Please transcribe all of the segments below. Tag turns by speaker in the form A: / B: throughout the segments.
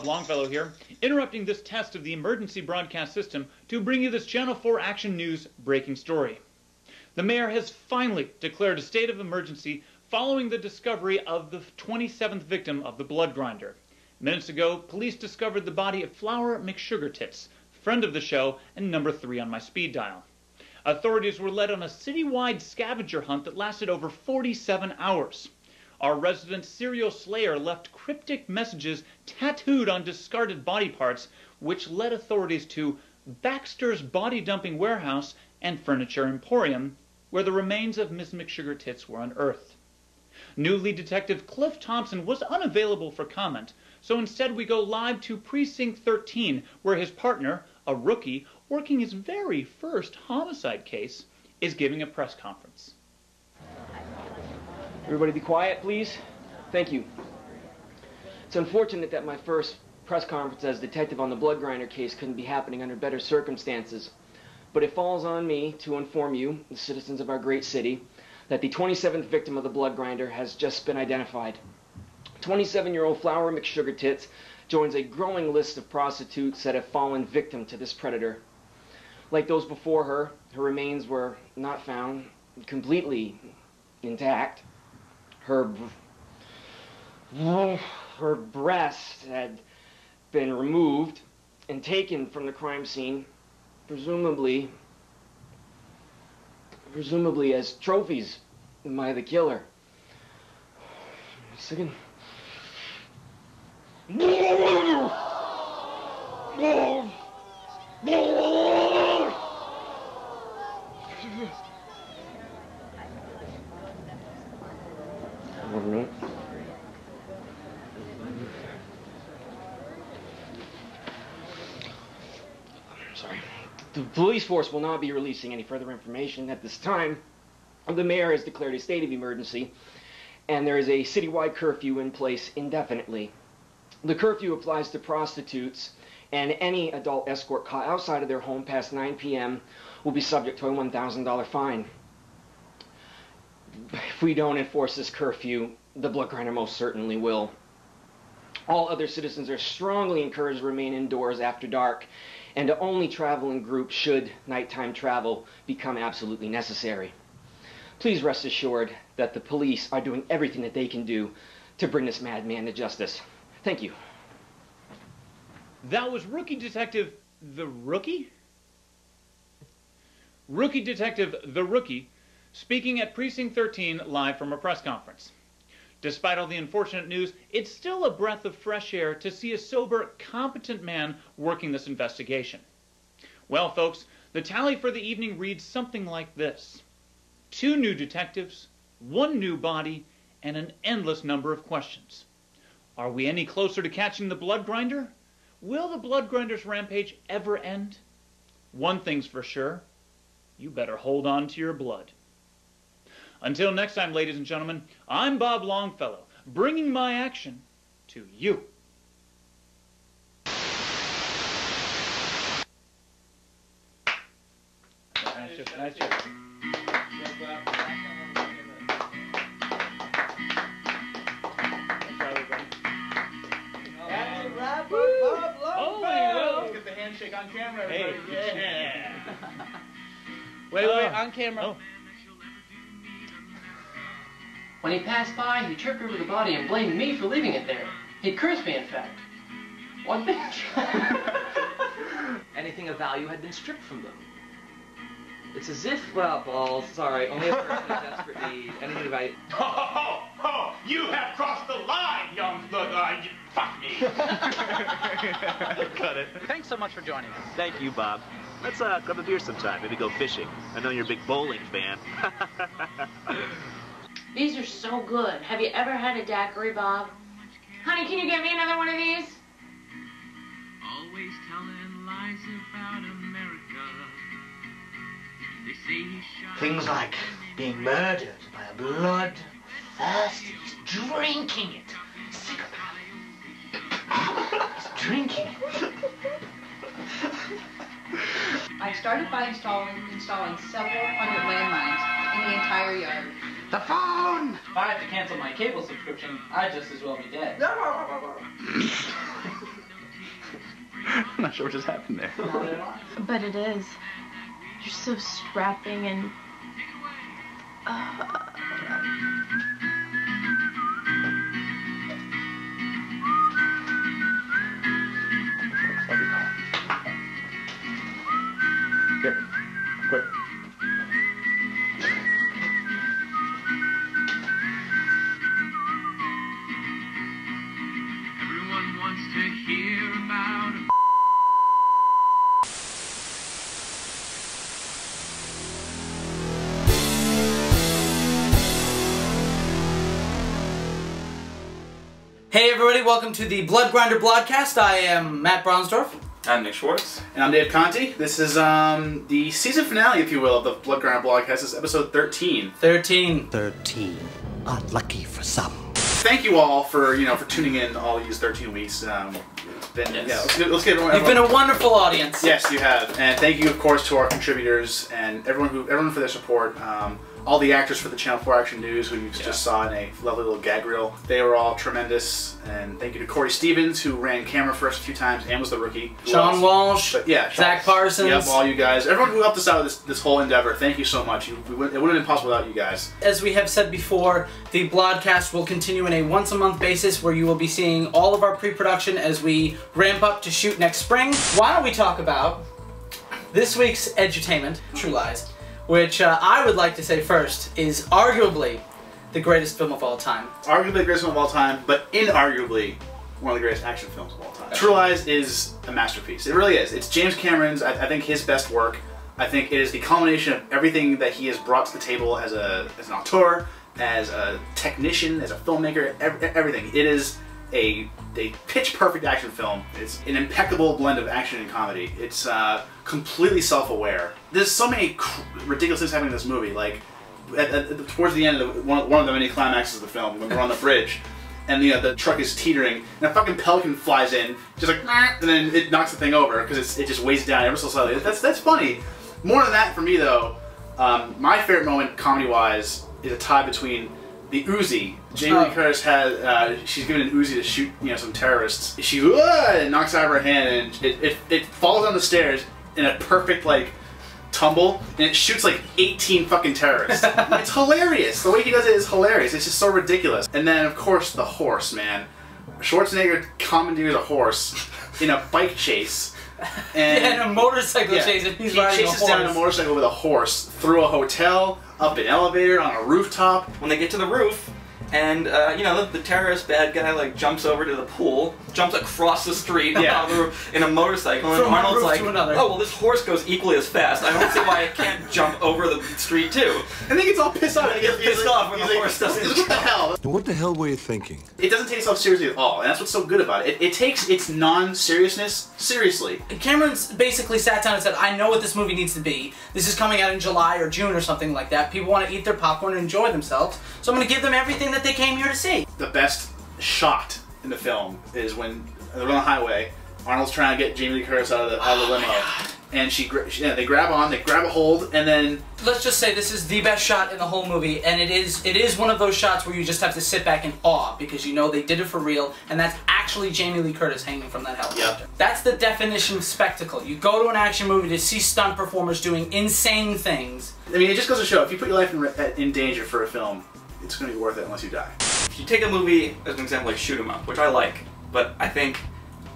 A: Longfellow here, interrupting this test of the emergency broadcast system to bring you this Channel 4 Action News breaking story. The mayor has finally declared a state of emergency following the discovery of the 27th victim of the blood grinder. Minutes ago, police discovered the body of Flower McSugartits, friend of the show and number 3 on my speed dial. Authorities were led on a citywide scavenger hunt that lasted over 47 hours. Our resident serial slayer left cryptic messages tattooed on discarded body parts, which led authorities to Baxter's Body Dumping Warehouse and Furniture Emporium, where the remains of Miss McSugartits were unearthed. New lead detective Cliff Thompson was unavailable for comment, so instead we go live to Precinct 13, where his partner, a rookie working his very first homicide case, is giving a press conference.
B: Everybody be quiet, please. Thank you. It's unfortunate that my first press conference as detective on the blood grinder case couldn't be happening under better circumstances. But it falls on me to inform you, the citizens of our great city, that the 27th victim of the blood grinder has just been identified. 27-year-old Flower McSugartits joins a growing list of prostitutes that have fallen victim to this predator. Like those before her, her remains were not found completely intact. Her breast had been removed and taken from the crime scene, presumably as trophies by the killer. Second. Sorry. The police force will not be releasing any further information at this time. The mayor has declared a state of emergency, and there is a citywide curfew in place indefinitely. The curfew applies to prostitutes, and any adult escort caught outside of their home past 9 p.m. will be subject to a $1,000 fine. If we don't enforce this curfew, the blood grinder most certainly will. All other citizens are strongly encouraged to remain indoors after dark, and to only travel in groups should nighttime travel become absolutely necessary. Please rest assured that the police are doing everything that they can do to bring this madman to justice. Thank you.
A: That was Rookie Detective the Rookie? Rookie Detective the Rookie speaking at Precinct 13 live from a press conference. Despite all the unfortunate news, it's still a breath of fresh air to see a sober, competent man working this investigation. Well, folks, the tally for the evening reads something like this: 2 new detectives, 1 new body, and an endless number of questions. Are we any closer to catching the blood grinder? Will the blood grinder's rampage ever end? One thing's for sure: you better hold on to your blood. Until next time, ladies and gentlemen, I'm Bob Longfellow, bringing my action to you. Nice job.
C: Let's get the handshake on camera, everybody.
A: Hey.
C: Yeah. Wait, on camera.
A: Oh.
D: When he passed by, he tripped over the body and blamed me for leaving it there. He cursed me, in fact. One thing.
E: Anything of value had been stripped from them. It's as if, well, balls, sorry, only a person in desperate need. Anything of value.
C: Ho, ho, ho, ho! You have crossed the line, young blood. Fuck me.
A: Cut it.
F: Thanks so much for joining us.
G: Thank you, Bob. Let's grab a beer sometime. Maybe go fishing. I know you're a big bowling fan.
H: These are so good. Have you ever had a daiquiri, Bob? Honey, can you get me another one of these?
I: Always telling lies about America. They say he shot
J: things like being murdered by a blood-thirsty, he's drinking it. Psychopath. He's drinking it.
K: I started by installing several hundred landlines in the entire yard.
J: The phone!
F: If I have to cancel my cable subscription, I'd just as well be dead. I'm not sure what just happened there.
L: But it is. You're so strapping and...
F: Here, quick.
I: Everyone wants to hear about it.
M: Hey everybody, welcome to the Blood Grinder Blodcast. I am Matt Bronsdorf.
F: I'm Nick Schwartz.
N: And I'm Dave Conti. This is the season finale, if you will, of the Blood Grinder Blodcast. This is episode 13.
M: 13.
J: Unlucky for some.
N: Thank you all for tuning in all these 13 weeks.
M: Yes.
N: Let's get everyone.
M: You've been a wonderful audience.
N: Yes, you have, and thank you, of course, to our contributors and everyone for their support. All the actors for the Channel 4 Action News, who you just saw in a lovely little gag reel. They were all tremendous, and thank you to Corey Stevens, who ran camera for us a few times and was the rookie.
M: Sean Walsh, Zach Parsons.
N: Yep, all you guys. Everyone who helped us out with this whole endeavor, thank you so much. It wouldn't have been possible without you guys.
M: As we have said before, the Blodcast will continue on a once-a-month basis where you will be seeing all of our pre-production as we ramp up to shoot next spring. Why don't we talk about this week's edutainment, True Lies, which I would like to say first is arguably the greatest film of all time.
N: Arguably the greatest film of all time, but inarguably one of the greatest action films of all time. True Lies is a masterpiece. It really is. It's James Cameron's, I think, his best work. I think it is the culmination of everything that he has brought to the table as an auteur, as a technician, as a filmmaker, everything. It is a pitch-perfect action film. It's an impeccable blend of action and comedy. It's completely self-aware. There's so many ridiculous things happening in this movie. Like towards the end of one of the many climaxes of the film, when we're on the bridge, and the truck is teetering, and a fucking pelican flies in, just like, and then it knocks the thing over because it just weighs it down ever so slightly. That's funny. More than that for me though, my favorite moment comedy-wise is a tie between the Uzi. Jamie Lee Curtis has, she's given an Uzi to shoot, some terrorists. She knocks out of her hand, and it falls down the stairs in a perfect, tumble, and it shoots, 18 fucking terrorists. It's hilarious. The way he does it is hilarious. It's just so ridiculous. And then, of course, the horse, man. Schwarzenegger commandeers a horse in a bike chase. And
M: in a motorcycle chase, and he's riding a horse.
N: He chases down a motorcycle with a horse through a hotel, up an elevator, on a rooftop.
F: When they get to the roof, and the terrorist bad guy jumps over to the pool, jumps across the street in a motorcycle, and Arnold's like, "Oh well, this horse goes equally as fast. I don't see why it can't jump over the street too."
N: And he gets all pissed off.
F: He gets pissed off when the horse doesn't.
N: What the hell?
O: What the hell were you thinking?
N: It doesn't take itself seriously at all, and that's what's so good about it. It takes its non-seriousness seriously.
M: Cameron's basically sat down and said, I know what this movie needs to be. This is coming out in July or June or something like that. People want to eat their popcorn and enjoy themselves, so I'm going to give them everything that they came here to see.
N: The best shot in the film is when they're on the highway, Arnold's trying to get Jamie Lee Curtis out of the limo, and they grab a hold, and then...
M: Let's just say this is the best shot in the whole movie, and it is one of those shots where you just have to sit back in awe, because you know they did it for real, and that's actually Jamie Lee Curtis hanging from that helicopter. Yep. That's the definition of spectacle. You go to an action movie to see stunt performers doing insane things.
N: I mean, it just goes to show, if you put your life in danger for a film, it's going to be worth it unless you die.
F: If you take a movie as an example like Shoot 'em Up, which I like, but I think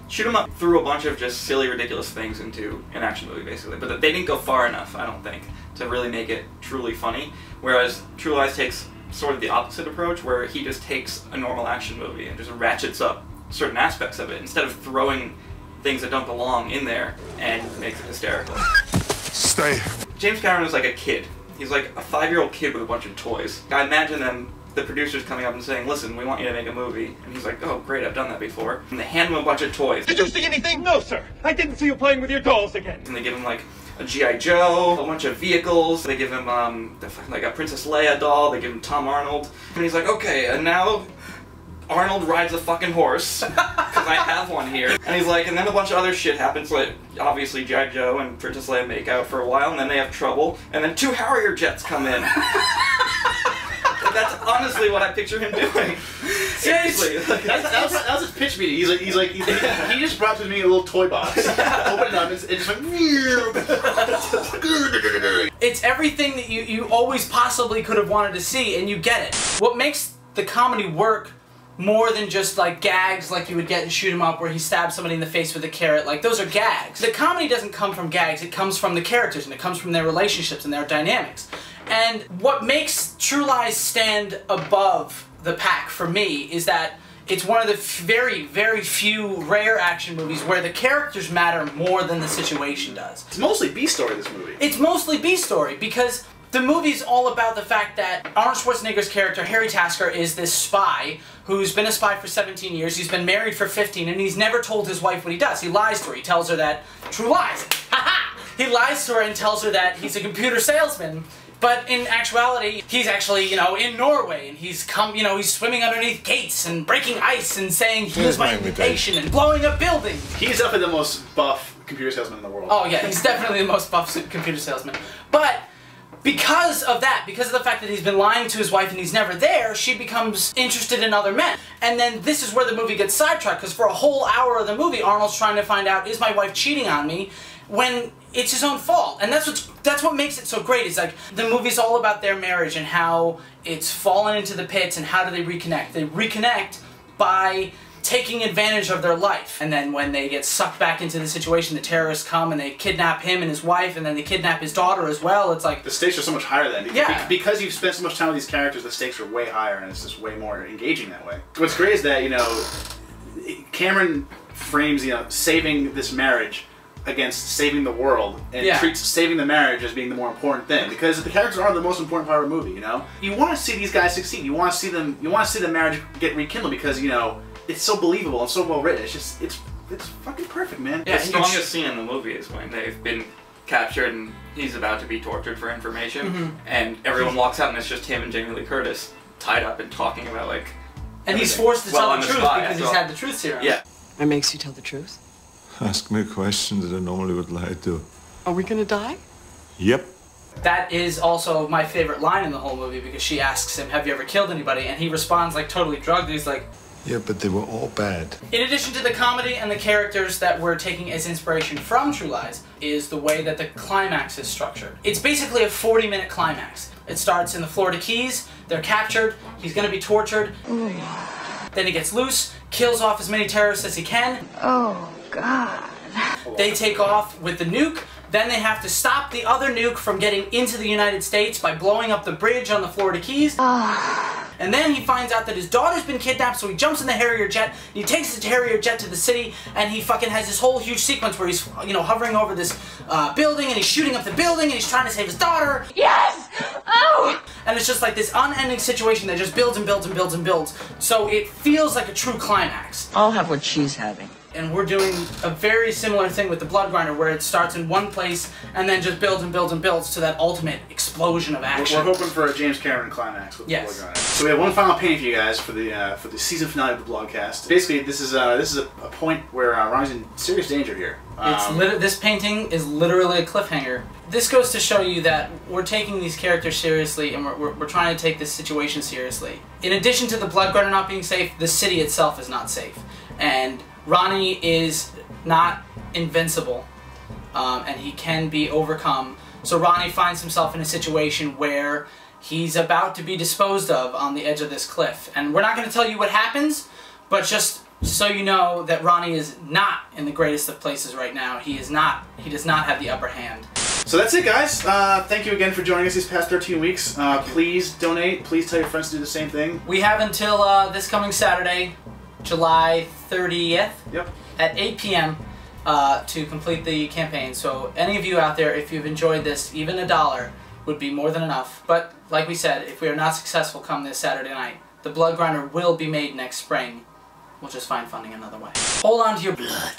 F: Shoot 'em Up threw a bunch of just silly, ridiculous things into an action movie, basically. But they didn't go far enough, I don't think, to really make it truly funny. Whereas True Lies takes sort of the opposite approach, where he just takes a normal action movie and just ratchets up certain aspects of it, instead of throwing things that don't belong in there and makes it hysterical.
O: Stay.
F: James Cameron is like a kid. He's like a 5-year-old kid with a bunch of toys. I imagine the producers coming up and saying, listen, we want you to make a movie. And he's like, oh, great, I've done that before. And they hand him a bunch of toys.
C: Did you see anything? No, sir. I didn't see you playing with your dolls again.
F: And they give him, a G.I. Joe, a bunch of vehicles. They give him, a Princess Leia doll. They give him Tom Arnold. And he's like, okay, and now Arnold rides a fucking horse, because I have one here. And he's like, and then a bunch of other shit happens, obviously G.I. Joe and Princess Leia make out for a while, and then they have trouble, and then 2 Harrier jets come in. That's honestly what I picture him doing. Seriously.
N: that was his pitch meeting. He just brought to me a little toy box. Open it up, and it's like.
M: It's everything that you always possibly could have wanted to see, and you get it. What makes the comedy work more than just like gags like you would get in Shoot 'Em Up where he stabs somebody in the face with a carrot, like those are gags. The comedy doesn't come from gags, it comes from the characters and it comes from their relationships and their dynamics. And what makes True Lies stand above the pack for me is that it's one of the very, very few rare action movies where the characters matter more than the situation does.
N: It's mostly B-story, this movie.
M: It's mostly B-story because the movie's all about the fact that Arnold Schwarzenegger's character, Harry Tasker, is this spy who's been a spy for 17 years, he's been married for 15, and he's never told his wife what he does. He lies to her. He tells her that, true lies, ha-ha! He lies to her and tells her that he's a computer salesman, but in actuality, he's actually, you know, in Norway, and he's he's swimming underneath gates and breaking ice and saying, here's my invitation, and blowing up buildings.
N: He's definitely the most buff computer salesman in the world.
M: Oh yeah, he's definitely the most buff computer salesman. But because of that, because of the fact that he's been lying to his wife and he's never there, she becomes interested in other men. And then this is where the movie gets sidetracked, because for a whole hour of the movie, Arnold's trying to find out, is my wife cheating on me? When it's his own fault. And that's what makes it so great. It's like, the movie's all about their marriage and how it's fallen into the pits and how do they reconnect. They reconnect by taking advantage of their life. And then when they get sucked back into the situation, the terrorists come and they kidnap him and his wife, and then they kidnap his daughter as well. It's like...
N: The stakes are so much higher then.
M: Yeah.
N: Because you've spent so much time with these characters, the stakes are way higher and it's just way more engaging that way. What's great is that, you know, Cameron frames, you know, saving this marriage against saving the world, and treats saving the marriage as being the more important thing, because the characters are the most important part of the movie, you know? You want to see these guys succeed. You want to see the marriage get rekindled because, you know, it's so believable and so well written. It's just, it's fucking perfect, man.
F: Yeah, the strongest scene in the movie is when they've been captured and he's about to be tortured for information, and everyone walks out and it's just him and Jamie Lee Curtis tied up and talking about, like...
M: And he's forced to tell the truth because he's had the truth serum.
F: Yeah.
P: What makes you tell the truth?
O: Ask me a question that I normally would lie to.
P: Are we gonna die?
O: Yep.
M: That is also my favorite line in the whole movie, because she asks him, have you ever killed anybody? And he responds like totally drugged. He's like...
O: Yeah, but they were all bad.
M: In addition to the comedy and the characters that we're taking as inspiration from True Lies, is the way that the climax is structured. It's basically a 40-minute climax. It starts in the Florida Keys, they're captured, he's gonna be tortured, then he gets loose, kills off as many terrorists as he can.
L: Oh, God.
M: They take off with the nuke, then they have to stop the other nuke from getting into the United States by blowing up the bridge on the Florida Keys. And then he finds out that his daughter's been kidnapped, so he jumps in the Harrier jet, and he takes the Harrier jet to the city, and he fucking has this whole huge sequence where he's, you know, hovering over this building, and he's shooting up the building, and he's trying to save his daughter.
L: Yes! Oh!
M: And it's just like this unending situation that just builds and builds and builds and builds. So it feels like a true climax.
P: I'll have what she's having.
M: And we're doing a very similar thing with the Blood Grinder, where it starts in one place and then just builds and builds and builds to that ultimate explosion of action.
N: We're hoping for a James Cameron climax with the Blood Grinder. So we have one final painting for you guys for the season finale of the Blodcast. Basically, this is a point where Ronnie's in serious danger here.
M: This painting is literally a cliffhanger. This goes to show you that we're taking these characters seriously, and we're trying to take this situation seriously. In addition to the Blood Grinder not being safe, the city itself is not safe. And Ronnie is not invincible, and he can be overcome. So Ronnie finds himself in a situation where he's about to be disposed of on the edge of this cliff. And we're not going to tell you what happens, but just so you know that Ronnie is not in the greatest of places right now. He does not have the upper hand.
N: So that's it, guys. Thank you again for joining us these past 13 weeks. Please donate. Please tell your friends to do the same thing.
M: We have until this coming Saturday, July 30th at 8 p.m. To complete the campaign. So any of you out there, if you've enjoyed this, even $1 would be more than enough. But like we said, if we are not successful come this Saturday night, the Blood Grinder will be made next spring. We'll just find funding another way. Hold on to your blood.